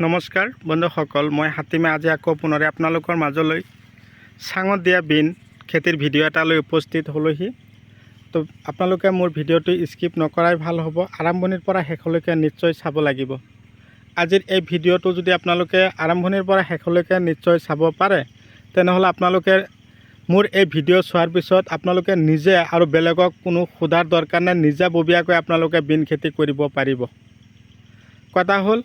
নমস্কাৰ বন্ধুসকল, মই হাতীমে আজি আকৌ পুনৰে আপোনালোকৰ মাজলৈ চাঙত দিয়া বিন খেতিৰ ভিডিঅ' এটা লৈ উপস্থিত হ'লোহি। তো আপোনালোকে মোৰ ভিডিঅ'টো স্কিপ নকৰাই ভাল হ'ব, আৰম্ভণিৰ পৰা শেষলৈকে নিশ্চয় চাব লাগিব। আজিৰ এই ভিডিঅ'টো যদি আপোনালোকে আৰম্ভণিৰ পৰা শেষলৈকে নিশ্চয় চাব পাৰে, তেনেহ'লে আপোনালোকে মোৰ এই ভিডিঅ' চোৱাৰ পিছত আপোনালোকে নিজে আৰু বেলেগক কোনো সোধাৰ দৰকাৰ নাই, নিজাববীয়াকৈ আপোনালোকে বিন খেতি কৰিব পাৰিব। কথা হ'ল,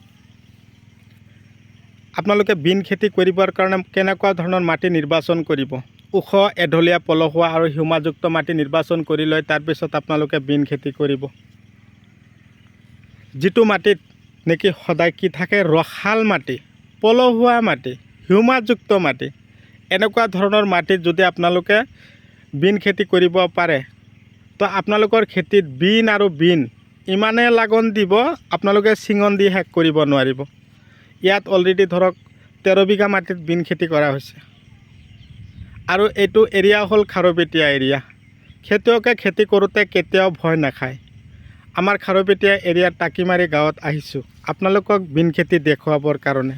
আপোনালোকে বিন খেতি কৰিবৰ কাৰণে কেনেকুৱা ধৰণৰ মাটি নিৰ্বাচন কৰিব। ওখ, এঢলীয়া, পলসুৱা আৰু হিউমাযুক্ত মাটি নিৰ্বাচন কৰি লৈ তাৰপিছত আপোনালোকে বিন খেতি কৰিব। যিটো মাটিত নেকি সদায় কি থাকে, ৰসাল মাটি, পলসুৱা মাটি, হিউমাযুক্ত মাটি, এনেকুৱা ধৰণৰ মাটিত যদি আপোনালোকে বিন খেতি কৰিব পাৰে, তো আপোনালোকৰ খেতিত বিন আৰু বিন ইমানেই লাগন দিব, আপোনালোকে চিঙন দি শেষ কৰিব নোৱাৰিব। ইয়াত অলৰেডি ধৰক 13 বিঘা মাটিত বিন খেতি কৰা হৈছে, আৰু এইটো এৰিয়া হ'ল খাৰুপেটীয়া এৰিয়া। খেতিয়কে খেতি কৰোঁতে কেতিয়াও ভয় নাখায়। আমাৰ খাৰুপেটীয়া এৰিয়াৰ টাকিমাৰী গাঁৱত আহিছোঁ আপোনালোকক বিন খেতি দেখুৱাবৰ কাৰণে।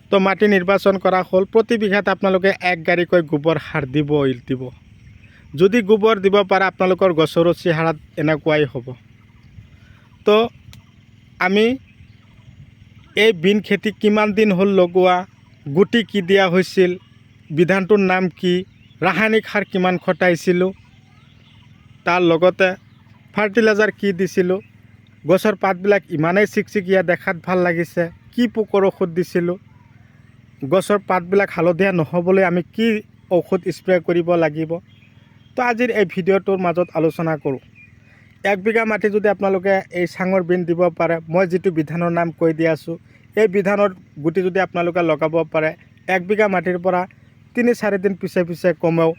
তো মাটি নিৰ্বাচন কৰা হ'ল, প্ৰতি বিঘাত আপোনালোকে 1 গাড়ীকৈ গোবৰ সাৰ দিব। যদি গোবৰ দিব পাৰে আপোনালোকৰ গছৰ চেহেৰাত এনেকুৱাই হ'ব। তো আমি এই বিন খেতি কিমান দিন হ'ল লগোৱা, গুটি কি দিয়া হৈছিল, বিধানটোৰ নাম কি, ৰাসায়নিক সাৰ কিমান খটাইছিলোঁ, তাৰ লগতে ফাৰ্টিলাইজাৰ কি দিছিলোঁ, গছৰ পাতবিলাক ইমানেই চিকচিকীয়া, দেখাত ভাল লাগিছে, কি পোকৰ ঔষধ দিছিলোঁ, গছৰ পাতবিলাক হালধীয়া নহ'বলৈ আমি কি ঔষধ স্প্ৰে কৰিব লাগিব। তো আজিৰ এই ভিডিঅ'টোৰ মাজত আলোচনা কৰোঁ। 1 বিঘা মাটি যদি আপোনালোকে এই চাঙৰ বিন দিব পাৰে, মই যিটো বিধানৰ নাম কৈ দি আছোঁ, এই বিধানৰ গুটি যদি আপোনালোকে লগাব পাৰে, 1 বিঘা মাটিৰ পৰা 3-4 দিন পিছে কমেও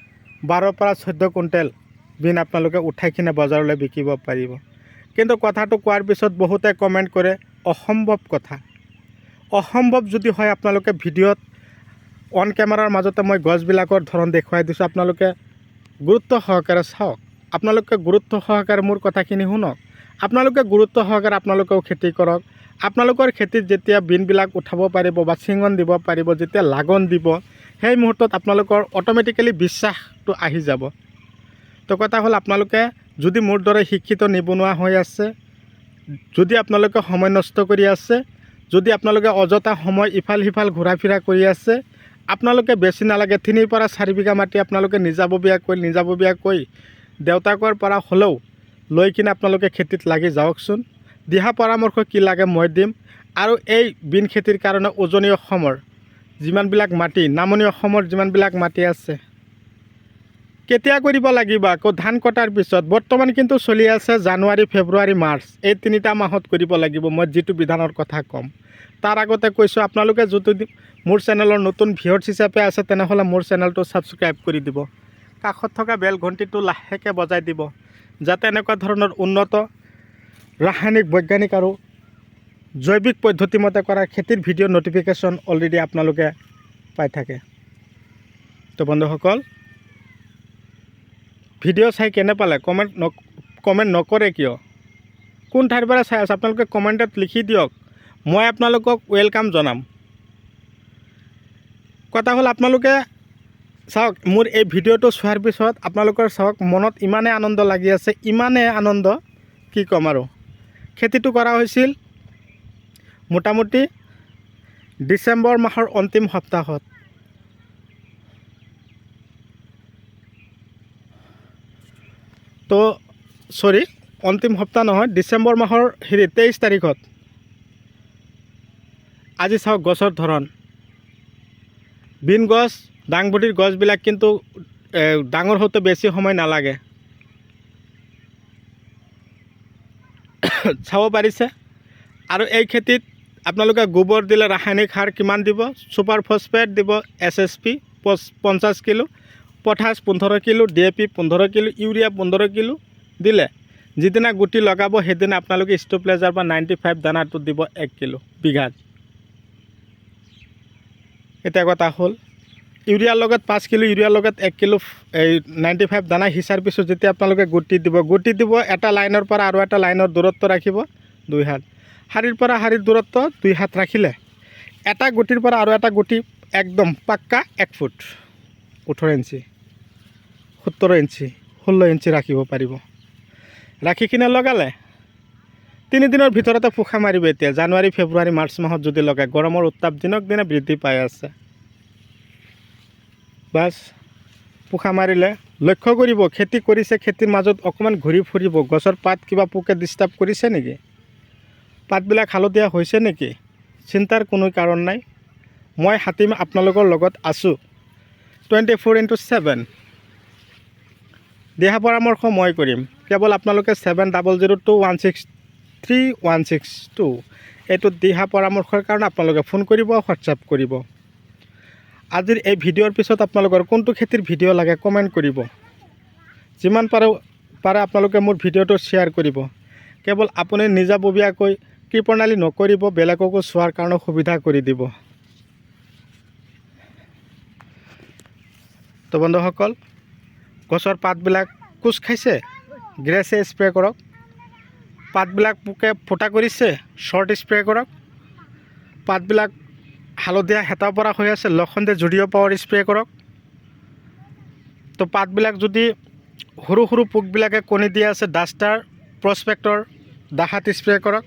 12 পৰা 14 কুইণ্টেল বিন আপোনালোকে উঠাই কিনে বজাৰলৈ বিকিব পাৰিব। কিন্তু কথাটো কোৱাৰ পিছত বহুতে কমেণ্ট কৰে অসম্ভৱ কথা। অসম্ভৱ যদি হয়, আপোনালোকে ভিডিঅ'ত অন কেমেৰাৰ মাজতে মই গছবিলাকৰ ধৰণ দেখুৱাই দিছোঁ, আপোনালোকে গুৰুত্ব সহকাৰে চাওক, আপোনালোকে গুৰুত্ব সহকাৰে মোৰ কথাখিনি শুনক, আপোনালোকে গুৰুত্ব সহকাৰে আপোনালোকেও খেতি কৰক। আপোনালোকৰ খেতিত যেতিয়া বিনবিলাক উঠাব পাৰিব বা চিঙন দিব পাৰিব, যেতিয়া লাগন দিব, সেই মুহূৰ্তত আপোনালোকৰ অট'মেটিকেলি বিশ্বাসটো আহি যাব। তো কথা হ'ল, আপোনালোকে যদি মোৰ দৰে শিক্ষিত নিবনুৱা হৈ আছে, যদি আপোনালোকে সময় নষ্ট কৰি আছে, যদি আপোনালোকে অযথা সময় ইফাল সিফাল ঘূৰা ফিৰা কৰি আছে, আপোনালোকে বেছি নালাগে 3 পৰা 4 বিঘা মাটি আপোনালোকে নিজাববীয়াকৈ দেউতাকৰ পৰা হ'লেও লৈ কিনে আপোনালোকে খেতিত লাগি যাওকচোন। দিহা পৰামৰ্শ কি লাগে মই দিম। আৰু এই বিন খেতিৰ কাৰণে উজনি অসমৰ যিমানবিলাক মাটি, নামনি অসমৰ যিমানবিলাক মাটি আছে, কেতিয়া কৰিব লাগিব, আকৌ ধান কটাৰ পিছত। বৰ্তমান কিন্তু চলি আছে জানুৱাৰী, ফেব্ৰুৱাৰী, মাৰ্চ, এই 3টা মাহত কৰিব লাগিব, মই যিটো বিধানৰ কথা ক'ম। তাৰ আগতে কৈছোঁ, আপোনালোকে যদি মোৰ চেনেলৰ নতুন ভিউৱাৰ্ছ হিচাপে আছে, তেনেহ'লে মোৰ চেনেলটো ছাবস্ক্ৰাইব কৰি দিব, কাষত থকা বেল ঘণ্টিটো লাহেকৈ বজাই দিব, যাতে এনেকুৱা ধৰণৰ উন্নত ৰাসায়নিক, বৈজ্ঞানিক আৰু জৈৱিক পদ্ধতিমতে কৰা খেতিৰ ভিডিঅ' ন'টিফিকেশ্যন অলৰেডি আপোনালোকে পাই থাকে। তো বন্ধুসকল, ভিডিঅ' চাই কেনে পালে, কমেণ্ট নকৰে কিয়? কোন ঠাইৰ পৰা চাই আছে আপোনালোকে কমেণ্টত লিখি দিয়ক, মই আপোনালোকক ৱেলকাম জনাম। কথা হ'ল, আপোনালোকে চাওক, মোৰ এই ভিডিঅ'টো চোৱাৰ পিছত আপোনালোকৰ চাওক, মনত ইমানেই আনন্দ লাগি আছে, ইমানেই আনন্দ কি ক'ম আৰু। খেতিটো কৰা হৈছিল মোটামুটি ডিচেম্বৰ মাহৰ অন্তিম সপ্তাহত। তো অন্তিম সপ্তাহ নহয়, ডিচেম্বৰ মাহৰ 23 তাৰিখত। আজি চাওক গছৰ ধৰণ, বিন গছ, দাংবডিৰ গছবিলাক কিন্তু ডাঙৰ হওঁতে বেছি সময় নালাগে। চাব পাৰিছে। আৰু এই খেতিত আপোনালোকে গোবৰ দিলে ৰাসায়নিক সাৰ কিমান দিব, ছুপাৰ ফছফেট দিব, SSP 50 kilo, potash 15 kilo, DAP 15 kilo, urea 15 kilo দিলে, যিদিনা গুটি লগাব সেইদিনা আপোনালোকে ষ্ট'প্লেজাৰ বা 95 দানাটো দিব 1 কিলো বিঘাত। এতিয়া কথা হ'ল, ইউৰিয়াৰ লগত 5 কিলো, ইউৰিয়াৰ লগত 1 কিলো এই 95 দানা সিঁচাৰ পিছত যেতিয়া আপোনালোকে গুটি দিব, এটা লাইনৰ পৰা আৰু এটা লাইনৰ দূৰত্ব ৰাখিব 2 হাত, শাৰীৰ পৰা শাৰীৰ দূৰত্ব 2 হাত ৰাখিলে এটা গুটিৰ পৰা আৰু এটা গুটি একদম পাক্কা 1 ফুট 18 ইঞ্চি 17 ইঞ্চি 16 ইঞ্চি ৰাখিব পাৰিব। ৰাখি কিনে লগালে 3 দিনৰ ভিতৰতে পোখা মাৰিব। এতিয়া জানুৱাৰী ফেব্ৰুৱাৰী মাৰ্চ মাহত যদি লগায়, গৰমৰ উত্তাপ দিনক দিনে বৃদ্ধি পাই আছে। বাছ পোখা মাৰিলে লক্ষ্য কৰিব, খেতি কৰিছে, খেতিৰ মাজত অকণমান ঘূৰি ফুৰিব, গছৰ পাত কিবা পোকে ডিষ্টাৰ্ব কৰিছে নেকি, পাতবিলাক হালধীয়া হৈছে নেকি, চিন্তাৰ কোনো কাৰণ নাই। মই হাতীম আপোনালোকৰ লগত আছোঁ 24/7। দিহা পৰামৰ্শ মই কৰিম। কেৱল আপোনালোকে 7002163162 এইটোত দিহা পৰামৰ্শৰ কাৰণে আপোনালোকে ফোন কৰিব, হোৱাটছআপ কৰিব। আজিৰ এই ভিডিঅ'ৰ পিছত আপোনালোকৰ কোনটো খেতিৰ ভিডিঅ' লাগে কমেণ্ট কৰিব। যিমান পাৰে আপোনালোকে মোৰ ভিডিঅ'টো শ্বেয়াৰ কৰিব। কেৱল আপুনি নিজাববীয়াকৈ কৃপণালী নকৰিব, বেলেগকো চোৱাৰ কাৰণে সুবিধা কৰি দিব। তো বন্ধুসকল, গছৰ পাতবিলাক কোচ খাইছে, গ্ৰেছে স্প্ৰে কৰক। পাতবিলাক পোকে ফুটা কৰিছে, শ্বৰ্ট স্প্ৰে কৰক। পাতবিলাক হালধীয়া হেতা পৰা হৈ আছে, লখন্দে জুডিঅ' পাৱাৰ স্প্ৰে কৰক। তো পাতবিলাক যদি সৰু সৰু পোকবিলাকে কণী দি আছে, ডাষ্টাৰ প্ৰস্পেক্টৰ ডাহাত স্প্ৰে কৰক।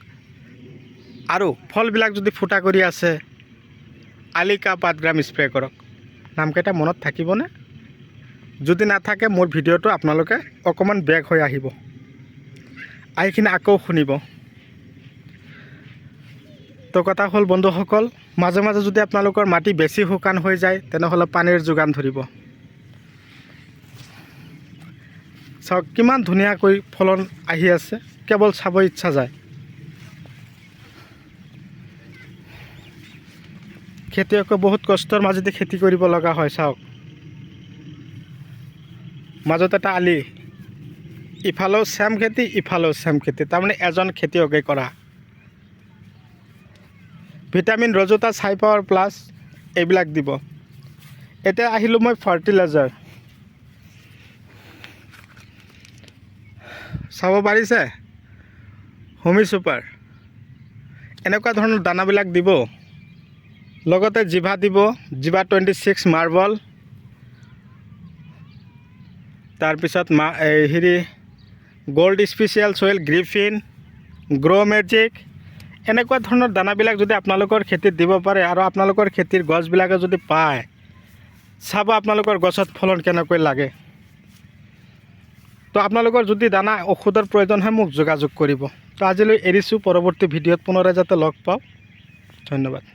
আৰু ফলবিলাক যদি ফুটা কৰি আছে, আলিকা পাতগ্ৰাম স্প্ৰে কৰক। নামকেইটা মনত থাকিবনে? যদি নাথাকে মোৰ ভিডিঅ'টো আপোনালোকে অকণমান বেক হৈ আহিব, আহিখিনি আকৌ শুনিব। তো কথা হ'ল বন্ধুসকল, মাজে মাজে যদি আপোনালোকৰ মাটি বেছি শুকান হৈ যায়, তেনেহ'লে পানীৰ যোগান ধৰিব। চাওক কিমান ধুনীয়াকৈ ফলন আহি আছে, কেৱল চাব ইচ্ছা যায়। খেতিয়কে বহুত কষ্টৰ মাজেদি খেতি কৰিব লগা হয়। চাওক মাজত এটা আলি, ইফালেও চেম খেতি, ইফালেও চেম খেতি, তাৰমানে এজন খেতিয়কে কৰা। ভিটামিন ৰজতা ছাই পাৱাৰ প্লাছ এইবিলাক দিব। এতিয়া আহিলোঁ মই ফাৰ্টিলাইজাৰ। চাব পাৰিছে, হোমি ছুপাৰ এনেকুৱা ধৰণৰ দানাবিলাক দিব। লগতে জিভা দিব, জিভা 26 মাৰ্বল, তাৰপিছত গল্ড স্পেচিয়েল চইল, গ্ৰিফিন, গ্ৰ' মেজিক, এনেকুৱা ধৰণৰ দানাবিলাক যদি আপোনালোকৰ খেতিত দিব পাৰে আৰু আপোনালোকৰ খেতিৰ গছবিলাকে যদি পায়, চাব আপোনালোকৰ গছত ফলন কেনেকৈ লাগে। তো আপোনালোকৰ যদি দানা ঔষধৰ প্ৰয়োজন হয় মোক যোগাযোগ কৰিব। তো আজিলৈ এৰিছোঁ, পৰৱৰ্তী ভিডিঅ'ত পুনৰাই যাতে লগ পাওঁ। ধন্যবাদ।